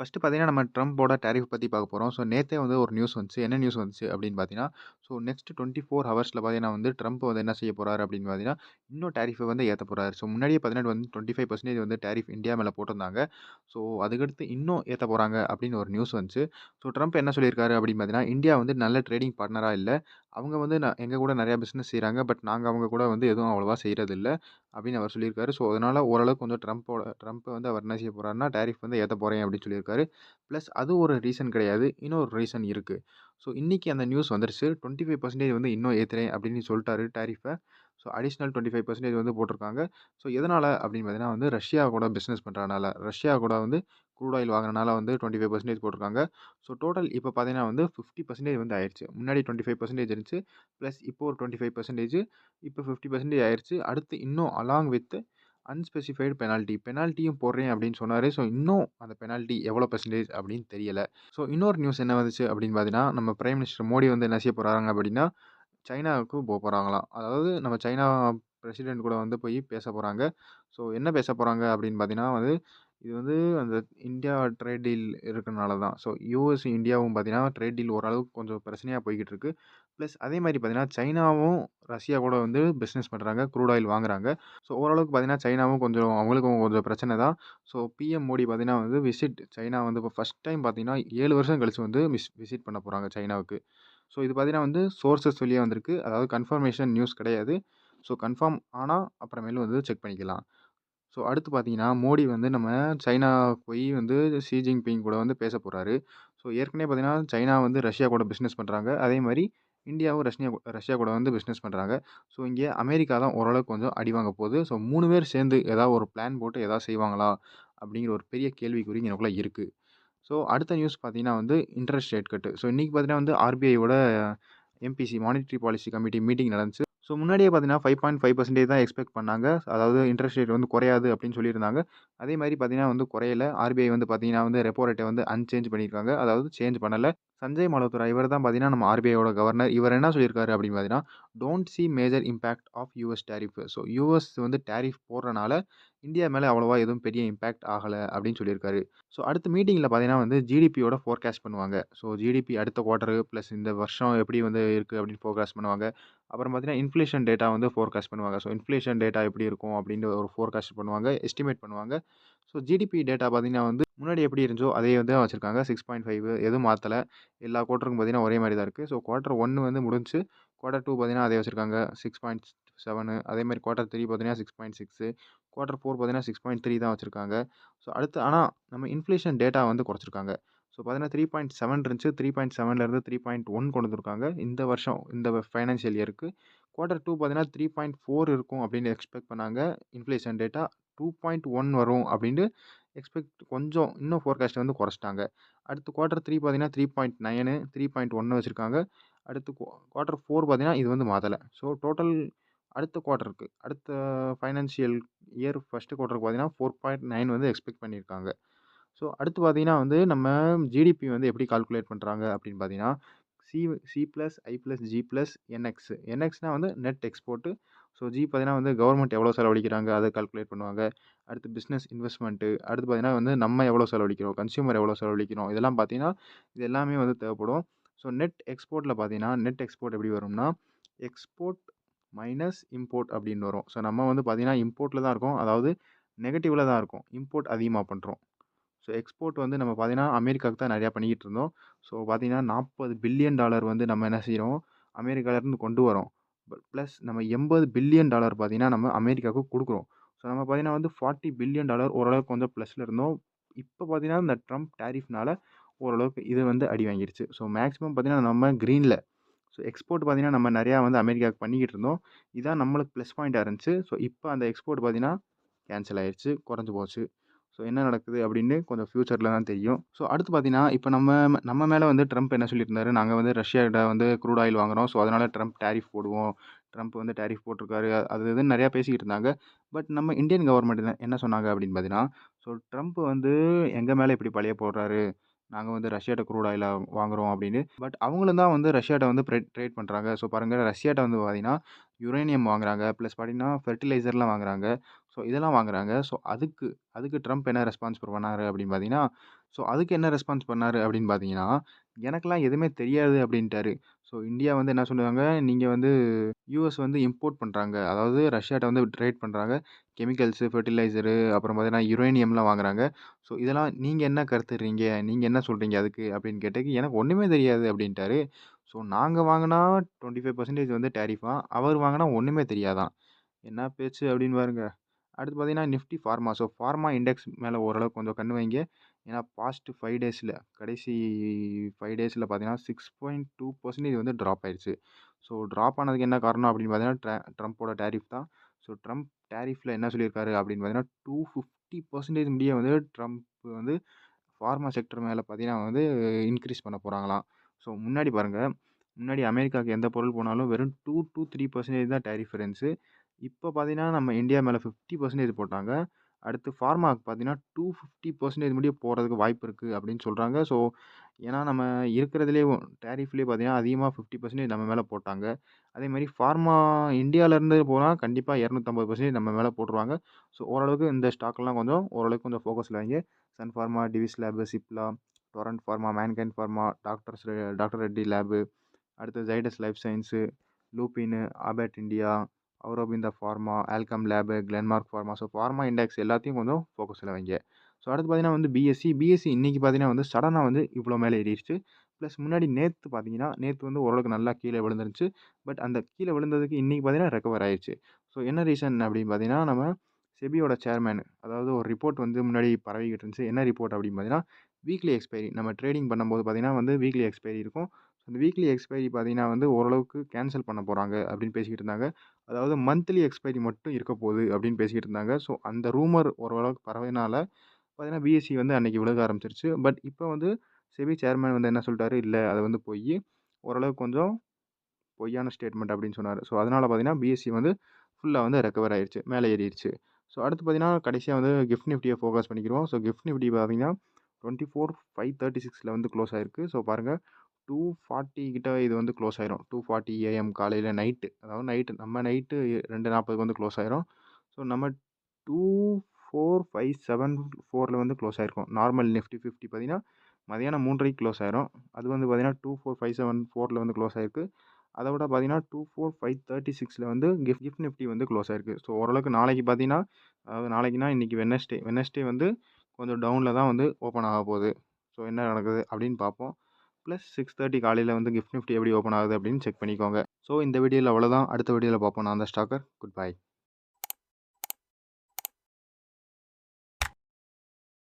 First பார்த்தீங்கன்னா, நம்ம ட்ரம்போட tariff பத்தி பார்க்க போறோம். ஸோ நேத்தே வந்து ஒரு நியூஸ் வந்துச்சு. என்ன நியூஸ் வந்துச்சு அப்படின்னு பார்த்தீங்கன்னா, ஸோ நெக்ஸ்ட் 24 ஹவர்ஸ்ல பார்த்தீங்கன்னா வந்து ட்ரம்ப் வந்து என்ன செய்ய போறாரு அப்படின்னு பார்த்தீங்கன்னா, இன்னும் டாரிஃப வந்து ஏத்தப் போறாரு. ஸோ முன்னாடியே பார்த்தீங்கன்னா வந்து 25% வந்து டாரிஃப் இந்தியா மேல போட்டிருந்தாங்க. ஸோ அதுக்கடுத்து இன்னும் ஏத்தப் போறாங்க அப்படின்னு ஒரு நியூஸ் வந்துச்சு. ஸோ ட்ரம்ப் என்ன சொல்லியிருக்காரு அப்படின்னு பார்த்தீங்கன்னா, இந்தியா வந்து நல்ல ட்ரேடிங் பார்ட்னரா இல்ல. அவங்க வந்து எங்க கூட நெறைய பிசினஸ் செய்றாங்க. பட் நாங்க அவங்க கூட வந்து எதுவும் அவ்வளவா செய்றதில்ல அப்படின்னு அவர் சொல்லியிருக்காரு. ஸோ அதனால ஓரளவுக்கு கொஞ்சம் ட்ரம்ப் வந்து அவர் என்ன செய்ய போறாருன்னா, டாரிஃப் வந்து ஏத்தப் போறேன் அப்படின்னு சொல்லியிருக்காரு. பிளஸ் அது ஒரு ரீசன் கிடையாது. இன்னொரு ரீசன் இருக்கு. ஸோ இன்னைக்கு அந்த நியூஸ் வந்துருச்சு. 25% வந்து இன்னும் ஏத்துறேன் அப்படின்னு சொல்ட்டாரு டாரிஃப. ஸோ அடிஷனல் 25% வந்து போட்டிருக்காங்க. ஸோ எதனால அப்படின்னு பார்த்தீங்கன்னா வந்து ரஷ்யா கூட பிசினஸ் பண்றதுனால. ரஷ்யா கூட வந்து க்ரூட் ஆயில் வாங்குறனால வந்து 25% போட்டிருக்காங்க. ஸோ டோட்டல் இப்ப பார்த்தீங்கன்னா வந்து 50% வந்து ஆயிருச்சு. முன்னாடி 25% இருந்துச்சு. பிளஸ் இப்போ ஒரு 25% இப்போ 50% ஆயிருச்சு. அடுத்து இன்னும் அலாங் வித் அன்ஸ்பெசிஃபைட் பெனால்டி. பெனால்டியும் போடுறேன் அப்படின்னு சொன்னாரு. ஸோ இன்னும் அந்த பெனால்டி எவ்வளோ பெர்சன்டேஜ் அப்படின்னு தெரியல. ஸோ இன்னொரு நியூஸ் என்ன வந்துச்சு அப்படின்னு பார்த்தீங்கன்னா, நம்ம பிரைம் மினிஸ்டர் மோடி வந்து என்ன செய்ய போறாங்க அப்படின்னா, சைனாவுக்கு போறாங்களாம். அதாவது நம்ம சைனா பிரசிடென்ட் கூட வந்து போய் பேச போறாங்க. ஸோ என்ன பேச போறாங்க அப்படின்னு பார்த்தீங்கன்னா வந்து, இது வந்து அந்த இந்தியா ட்ரேட் டீல் இருக்கனால தான். ஸோ யுஎஸ் இந்தியாவும் பார்த்தீங்கன்னா, ட்ரேட் டீல் ஓரளவுக்கு கொஞ்சம் பிரச்சனையா போய்க்கிட்டு இருக்கு. பிளஸ் அதே மாரி பார்த்தீங்கன்னா, சைனாவும் ரஷ்யா கூட வந்து பிசினஸ் பண்றாங்க. க்ரூட் ஆயில் வாங்குறாங்க. ஸோ ஓரளவுக்கு பார்த்தீங்கன்னா, சைனாவும் கொஞ்சம் அவங்களுக்கும் கொஞ்சம் பிரச்சனை தான். ஸோ பிஎம் மோடி பார்த்தீங்கன்னா வந்து சைனா வந்து இப்போ ஃபர்ஸ்ட் டைம் பார்த்தீங்கன்னா, 7 வருஷம் கழிச்சு வந்து விசிட் பண்ண போறாங்க சைனாவுக்கு. ஸோ இது பார்த்தீங்கன்னா வந்து சோர்சஸ் வெளிய வந்திருக்கு. அதாவது கன்ஃபர்மேஷன் நியூஸ் கிடையாது. ஸோ கன்ஃபார்ம் ஆனா அப்புறமேலு வந்து செக் பண்ணிக்கலாம். ஸோ அடுத்து பார்த்தீங்கன்னா, மோடி வந்து நம்ம சைனா போய் வந்து ஷி ஜின்பிங் கூட வந்து பேச போறாரு. ஸோ ஏற்கனவே பார்த்தீங்கன்னா, சைனா வந்து ரஷ்யா கூட பிசினஸ் பண்றாங்க. அதே மாரி இந்தியாவும் ரஷ்யா கூட வந்து பிசினஸ் பண்றாங்க. ஸோ இங்கே அமெரிக்கா தான் ஓரளவுக்கு கொஞ்சம் அடி வாங்க போகுது. ஸோ 3 பேர் சேர்ந்து ஏதாவது ஒரு பிளான் போட்டு ஏதாவது செய்வாங்களா? அப்படிங்கிற ஒரு பெரிய கேள்விக்குறி எனக்குள்ள இருக்கு. ஸோ அடுத்த நியூஸ் பார்த்தீங்கன்னா வந்து இன்ட்ரெஸ்ட் ரேட் கட். ஸோ இன்னைக்கு பார்த்தீங்கன்னா வந்து ஆர்பிஐயோட MPC monetary policy committee meeting நடந்துச்சு. ஸோ முன்னாடியே பார்த்தீங்கன்னா 5.5% தான் எக்ஸ்பெக்ட் பண்ணாங்க. அதாவது இன்ட்ரெஸ்ட் ரேட் வந்து குறையாது அப்படின்னு சொல்லியிருந்தாங்க. அதே மாரி பார்த்தீங்கன்னா வந்து குறையல. ஆர்பிஐ வந்து பார்த்தீங்கன்னா வந்து ரெப்போ ரேட்ட வந்து அன்சேஞ்ச் பண்ணியிருக்காங்க. அதாவது சேஞ்ச் பண்ணல. சஞ்சய் மல்ஹோத்ரா இவர் தான் பார்த்தீங்கன்னா நம்ம ஆர்பிஐயோட கவர்னர். இவர் என்ன சொல்லியிருக்காரு அப்படின்னு பார்த்தீங்கன்னா, don't see major impact of US tariff. So US வந்து டாரிஃப் போடுறனால இந்தியா மேல அவ்வளவா எதுவும் பெரிய இம்பாக்ட் ஆகல அப்படின்னு சொல்லியிருக்காரு. ஸோ அடுத்த மீட்டிங்ல பார்த்தீங்கன்னா வந்து ஜிடிபியோட ஃபோர்காஸ்ட் பண்ணுவாங்க. ஸோ ஜிடிபி அடுத்த குவார்ட்டர் பிளஸ் இந்த வருஷம் எப்படி வந்து இருக்கு அப்படின்னு ஃபோர்காஸ்ட் பண்ணுவாங்க. அப்புறம் பார்த்தீங்கன்னா, இன்ஃப்ளேஷன் டேட்டா வந்து ஃபோர்காஸ்ட் பண்ணுவாங்க. ஸோ இன்ஃப்ளேஷன் டேட்டா எப்படி இருக்கும் அப்படின்ற ஒரு ஃபோர்காஸ்ட் பண்ணுவாங்க. எஸ்டிமேட் பண்ணுவாங்க. ஸோ ஜிடிபி டேட்டா பார்த்தீங்கன்னா வந்து முன்னாடி எப்படி இருந்துச்சோ அதே வந்து தான் வச்சிருக்காங்க. 6.5 எதுவும் மாத்தல. எல்லா குவார்ட்டருக்கும் பார்த்தீங்கன்னா ஒரே மாரி தான் இருக்கு. ஸோ குவார்ட்டர் 1 வந்து முடிஞ்சுச்சு. குவார்ட்டர் 2 பார்த்தீங்கன்னா அதே வச்சிருக்காங்க. 6.7 அதே மாரி குவார்ட்டர் 3 பார்த்தீங்கன்னா 6.6 குவார்ட்டர் 4 பார்த்தீங்கன்னா 6.3 தான் வச்சிருக்காங்க. ஸோ அடுத்து ஆனா நம்ம இன்ஃப்ளேஷன் டேட்டா வந்து குறைச்சிருக்காங்க. ஸோ பார்த்தீங்கன்னா 3.7 இருந்துச்சு. 3.7லேருந்து 3.1 கொண்டு வந்திருக்காங்க. இந்த வருஷம் இந்த ஃபைனான்ஷியல் இயருக்கு. குவார்ட்டர் 2 பார்த்தீங்கன்னா 3.4 இருக்கும் அப்படின்னு எக்ஸ்பெக்ட் பண்ணாங்க. இன்ஃப்ளேஷன் டேட்டா 2.1 வரும் அப்படின்னு எக்ஸ்பெக்ட் கொஞ்சம் இன்னும் ஃபோர்காஸ்ட்ட வந்து குறைச்சிட்டாங்க. அடுத்து குவார்ட்டர் 3 பார்த்தீங்கன்னா 3.9 3.1 வச்சிருக்காங்க. அடுத்து குவார்ட்டர் 4 பார்த்தீங்கன்னா இது வந்து மாத்தல. ஸோ டோட்டல் அடுத்த குவார்ட்டருக்கு அடுத்த ஃபைனான்ஷியல் இயர் ஃபர்ஸ்ட் குவார்ட்டருக்கு பார்த்தீங்கன்னா 4.9 வந்து எக்ஸ்பெக்ட் பண்ணியிருக்காங்க. ஸோ அடுத்து பார்த்தீங்கன்னா வந்து நம்ம ஜிடிபி வந்து எப்படி கால்குலேட் பண்றாங்க அப்படின்னு பார்த்தீங்கன்னா, சி சி பிளஸ், ஐ பிளஸ், ஜி பிளஸ், என்எக்ஸ். என்எக்ஸ்னா வந்து நெட் எக்ஸ்போர்ட்டு. ஸோ ஜி பார்த்தீங்கன்னா வந்து கவர்மெண்ட் எவ்வளோ செலவழிக்கிறாங்க அத கால்குலேட் பண்ணுவாங்க. அடுத்து பிசினஸ் இன்வெஸ்ட்மென்ட்டு. அடுத்து பார்த்தீங்கன்னா வந்து நம்ம எவ்வளோ செலவழிக்கிறோம், கன்சியூமர் எவ்வளோ செலவழிக்கிறோம். இதெல்லாம் பார்த்தீங்கன்னா, இது எல்லாமே வந்து தேவைப்படும். ஸோ நெட் எக்ஸ்போர்ட்ல பார்த்தீங்கன்னா, நெட் எக்ஸ்போர்ட் எப்படி வரும்னா, எக்ஸ்போர்ட் மைனஸ் இம்போர்ட் அப்படின்னு வரும். ஸோ நம்ம வந்து பார்த்தீங்கன்னா, இம்போர்ட்ல தான் இருக்கோம். அதாவது நெகட்டிவ்ல தான் இருக்கோம். இம்போர்ட் அதிகமா பண்றோம். ஸோ எக்ஸ்போர்ட் வந்து நம்ம பார்த்தீங்கன்னா, அமெரிக்காவுக்கு தான் நெறையா பண்ணிக்கிட்டு இருந்தோம். ஸோ பார்த்தீங்கன்னா, $40 பில்லியன் வந்து நம்ம என்ன செய்றோம், அமெரிக்காலருந்து கொண்டு வரோம். பிளஸ் நம்ம $80 பில்லியன் பார்த்தீங்கன்னா, நம்ம அமெரிக்காவுக்கு குடுக்குறோம். ஸோ நம்ம பார்த்தீங்கன்னா வந்து $40 பில்லியன் ஓரளவுக்கு கொஞ்சம் ப்ளஸ்ல இருந்தோம். இப்ப பார்த்தீங்கன்னா, இந்த ட்ரம்ப் டாரிஃப்னால ஓரளவுக்கு இது வந்து அடி வாங்கிருச்சு. ஸோ மேக்ஸிமம் பார்த்தீங்கன்னா, நம்ம கிரீன்ல ஸோ எக்ஸ்போர்ட் பார்த்தீங்கன்னா, நம்ம நெறையா வந்து அமெரிக்காவுக்கு பண்ணிக்கிட்டு இருந்தோம். இதான் நம்மளுக்கு ப்ளஸ் பாயிண்ட்டா இருந்துச்சு. ஸோ இப்ப அந்த எக்ஸ்போர்ட் பார்த்தீங்கன்னா, கேன்சல் ஆயிருச்சு. குறைஞ்சு போச்சு. ஸோ என்ன நடக்குது அப்படின்னு கொஞ்சம் ஃபியூச்சர்ல தான் தெரியும். ஸோ அடுத்து பார்த்தீங்கன்னா, இப்ப நம்ம மேல வந்து ட்ரம்ப் என்ன சொல்லியிருந்தாரு, நாங்க வந்து ரஷ்யாகிட்ட வந்து க்ரூட் ஆயில் வாங்குறோம். ஸோ அதனால ட்ரம்ப் டாரிஃப் போடுவோம். ட்ரம்ப் வந்து டாரிஃப் போட்டிருக்காரு. அது இதுன்னு நெறையா பேசிக்கிட்டு இருந்தாங்க. பட் நம்ம இந்தியன் கவர்மெண்ட் என்ன சொன்னாங்க அப்படின்னு பார்த்தீங்கன்னா, ஸோ ட்ரம்ப் வந்து எங்க மேல இப்படி பழிய போடுறாரு. நாங்க வந்து ரஷ்யாட்ட க்ரூட் ஆயில வாங்குறோம் அப்படின்னு. பட் அவங்களும் தான் வந்து ரஷ்யாட்ட வந்து ட்ரேட் பண்றாங்க. ஸோ பாருங்க ரஷ்யாட்ட வந்து பார்த்தீங்கன்னா, யுரேனியம் வாங்குறாங்க. பிளஸ் பார்த்தீங்கன்னா, ஃபெர்டிலைசர்லாம் வாங்குறாங்க. ஸோ இதெல்லாம் வாங்குறாங்க. ஸோ அதுக்கு அதுக்கு ட்ரம்ப் என்ன ரெஸ்பான்ஸ் பண்ணாரு அப்படின்னு பார்த்தீங்கன்னா, ஸோ அதுக்கு என்ன ரெஸ்பான்ஸ் பண்ணாரு அப்படின்னு பார்த்தீங்கன்னா, "எனக்கெல்லாம் எதுவுமே தெரியாது" அப்படின்ட்டாரு. ஸோ இந்தியா வந்து என்ன சொல்லுவாங்க, "நீங்க வந்து யுஎஸ் வந்து இம்போர்ட் பண்றாங்க. அதாவது ரஷ்யாட்ட வந்து ட்ரேட் பண்றாங்க. கெமிக்கல்ஸு, ஃபெர்டிலைசரு அப்புறம் பார்த்தீங்கன்னா, யுரேனியம்லாம் வாங்குறாங்க. ஸோ இதெல்லாம் நீங்க என்ன கருத்துறீங்க? நீங்க என்ன சொல்றீங்க அதுக்கு?" அப்படின்னு கேட்டதுக்கு, "எனக்கு ஒண்ணுமே தெரியாது" அப்படின்ட்டாரு. ஸோ நாங்க வாங்குனா 25% வந்து டாரிஃபாம். அவர் வாங்குனா ஒண்ணுமே தெரியாதாம். என்ன பேச்சு அப்படின்னு பாருங்க. அடுத்து பார்த்தீங்கன்னா, Nifty pharma. So pharma index மேல ஓரளவுக்கு கொஞ்சம் கண்ணு வைங்க. ஏன்னா பாஸ்ட் 5 டேஸ்ல கடைசி 5 டேஸ்ல பார்த்தீங்கன்னா, 6.2% வந்து ட்ராப் ஆயிருச்சு. ஸோ ட்ராப் ஆனதுக்கு என்ன காரணம் அப்படின்னு பார்த்தீங்கன்னா, ட்ரம்ப்போட டாரிஃப் தான். ஸோ ட்ரம்ப் டாரிஃப்ல என்ன சொல்லியிருக்காரு அப்படின்னு பார்த்தீங்கன்னா, 250% முடிய வந்து ட்ரம்ப் வந்து ஃபார்மா செக்டர் மேல பார்த்தீங்கன்னா வந்து இன்கிரீஸ் பண்ண போறாங்களாம். ஸோ முன்னாடி பாருங்க, முன்னாடி அமெரிக்காவுக்கு எந்த பொருள் போனாலும் வெறும் 2-3% தான் டாரிஃப் இருந்துச்சு. இப்போ பார்த்தீங்கன்னா, நம்ம இந்தியா மேல 50% போட்டாங்க. அடுத்து ஃபார்மாக்கு பார்த்தீங்கன்னா, 250% முடிய போறதுக்கு வாய்ப்பு இருக்கு அப்படின்னு சொல்றாங்க. ஸோ ஏன்னா நம்ம இருக்கிறதுலயே டாரிஃப்லயே பார்த்தீங்கன்னா, அதிகமா 50% நம்ம மேல போட்டாங்க. அதேமாரி ஃபார்மா இந்தியாலருந்து போனா கண்டிப்பா 250% நம்ம மேல போட்டுருவாங்க. ஸோ ஓரளவுக்கு இந்த ஸ்டாக்லாம் கொஞ்சம் ஓரளவுக்கு கொஞ்சம் ஃபோக்கஸ்ல வைங்க. Sun Pharma, Divi's Lab, Cipla, Torrent Pharma, Mankind Pharma, doctor Reddy Lab, அடுத்து Zydus Life Science, Lupin, Abbott India, Aurobindo Pharma, Alkem Lab, Glenmark Pharma. So pharma index எல்லாத்தையும் கொஞ்சம் ஃபோக்கஸ்ல வைங்க. ஸோ அடுத்து பார்த்தீங்கன்னா வந்து பிஎஸ்சி இன்னைக்கு பார்த்தீங்கன்னா வந்து சடனா வந்து இவ்வளோ மேல ஏறிருச்சு. ப்ளஸ் முன்னாடி நேத்து பார்த்தீங்கன்னா, நேத்து வந்து ஓரளவுக்கு நல்லா கீழ விழுந்துருந்துச்சு. பட் அந்த கீழ விழுந்ததுக்கு இன்னைக்கு பார்த்தீங்கன்னா ரெக்கவர் ஆயிருச்சு. ஸோ என்ன ரீசன் அப்படின்னு பார்த்தீங்கன்னா, நம்ம செபியோட சேர்மேன் அதாவது ஒரு ரிப்போர்ட் வந்து முன்னாடி பரவிக்கிட்டு இருந்துச்சு. என்ன ரிப்போர்ட் அப்படின்னு பார்த்தீங்கன்னா, வீக்லி எக்ஸ்பைரி நம்ம ட்ரேடிங் பண்ணும்போது பார்த்தீங்கன்னா வந்து வீக்லி எக்ஸ்பைரி இருக்கும். அந்த வீக்லி எக்ஸ்பைரி பார்த்தீங்கன்னா வந்து ஓரளவுக்கு கேன்சல் பண்ண போறாங்க அப்படின்னு பேசிக்கிட்டு இருந்தாங்க. அதாவது மந்த்லி எக்ஸ்பைரி மட்டும் இருக்க போகுது அப்படின்னு பேசிக்கிட்டு இருந்தாங்க. ஸோ அந்த ரூமர் ஓரளவுக்கு பரவினால பார்த்தீங்கன்னா, பிஎஸ்சி வந்து அன்னைக்கு விழுக ஆரம்பிச்சுருச்சு. பட் இப்போ வந்து செபி சேர்மேன் வந்து என்ன சொல்ட்டாரு, "இல்ல அது வந்து பொய்யி. ஓரளவுக்கு கொஞ்சம் பொய்யான ஸ்டேட்மெண்ட்" அப்படின்னு சொன்னாரு. ஸோ அதனால பார்த்தீங்கன்னா, பிஎஸ்சி வந்து ஃபுல்லா வந்து ரெக்கவர் ஆயிருச்சு. மேலே ஏறிருச்சு. ஸோ அடுத்து பார்த்தீங்கன்னா, கடைசியா வந்து கிஃப்ட் நிஃப்டிய ஃபோக்கஸ் பண்ணிக்கிருவோம். ஸோ கிஃப்ட் நிஃப்டி பார்த்தீங்கன்னா, 24,536ல வந்து க்ளோஸ் ஆயிருக்கு. ஸோ பாருங்க 240 கிட்ட இது வந்து க்ளோஸ் ஆயிரும். 2:40 ஏஎம் காலையில நைட்டு. அதாவது நம்ம நைட்டு 2:40க்கு வந்து க்ளோஸ் ஆயிரும். ஸோ நம்ம 24,574ல வந்து க்ளோஸ் ஆயிருக்கும். நார்மல் நிஃப்டி 50 பார்த்தீங்கன்னா, மதியானம் 3:30க்கு க்ளோஸ் ஆயிரும். அது வந்து பார்த்தீங்கன்னா, 24,574ல வந்து க்ளோஸ் ஆயிருக்கு. அத விட பார்த்தீங்கன்னா, 24,536ல வந்து கிஃப்ட் நிஃப்டி வந்து க்ளோஸ் ஆயிருக்கு. ஸோ ஓரளவுக்கு நாளைக்கு பார்த்தீங்கன்னா, அதாவது நாளைக்குன்னா இன்னைக்கு வெட்னஸ்டே வந்து கொஞ்சம் டவுன்ல தான் வந்து ஓப்பன் ஆகப்போகுது. ஸோ என்ன நடக்குது அப்படின்னு பார்ப்போம். ப்ளஸ் 6:30 காலையில வந்து கிஃப்ட் நிஃப்டி எப்படி ஓப்பன் ஆகுது அப்படின்னு செக் பண்ணிக்கோங்க. ஸோ இந்த வீடியோல அவ்வளோதான். அடுத்த வீடியோல பார்ப்போம். நான் தான் ஸ்டாக்கர். Good bye.